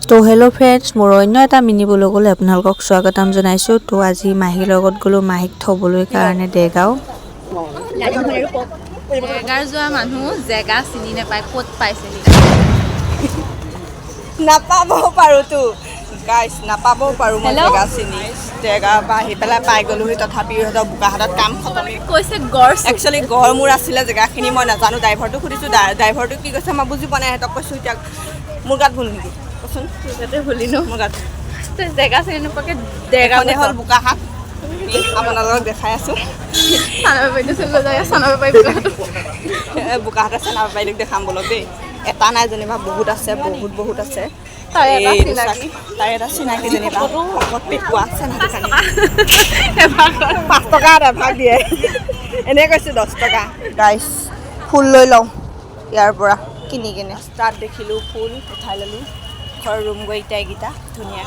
তো hello' friends, মোৰ অন্য এটা মিনি ব্লগলৈ আপোনালোকক স্বাগতম জনাইছোঁ। তো আজি মাহীৰ লগত গ'লোঁ মাহীক থ'বলৈ কাৰণে দেৰগাঁও। দেৰগাঁও যোৱা মানুহ জেগা চিনি নাপায়, ক'ত পাইছেহি নাপাবও পাৰোঁতো গাইছ, নাপাবও পাৰোঁ মই জেগা চিনি। জেগাৰ পৰা আহি পেলাই পাই গ'লোহি, তথাপিও সিহঁতৰ বোকাহাটত কাম খতমেই কৈছে গড়। একচুৱেলি গড় মোৰ আছিলে, জেগাখিনি মই নাজানো। ড্ৰাইভাৰটোক সুধিছোঁ, ড্ৰাইভাৰটো কি কৈছে মই বুজি পোৱা নাই। সিহঁতক কৈছোঁ এতিয়া মোৰ গাত ভুল নেকি কচোন? তাতে ভুলিনো মোৰ গাত জেগা চিনি নোপোৱাকৈ দেৰগাঁৱতে হ'ল বোকাহাট। আপোনালোকক দেখাই আছোঁ বোকাহাটে চেনাবাৰীক দেখাম বলক দেই। এটা নাই যেনিবা, বহুত আছে, বহুত আছে। তাৰে এটা চিনাকি যেনিবা শকত পেকুৱা চেনাকি 5 টকাত এভাগ দিয়ে, এনেই কৈছোঁ 10 টকা। গাইছ, ফুল লৈ লওঁ ইয়াৰ পৰা কিনি কিনে। তাত দেখিলোঁ ফুল, উঠাই ল'লোঁ। ঘৰৰ ৰুম গৈ এইকেইটা ধুনীয়া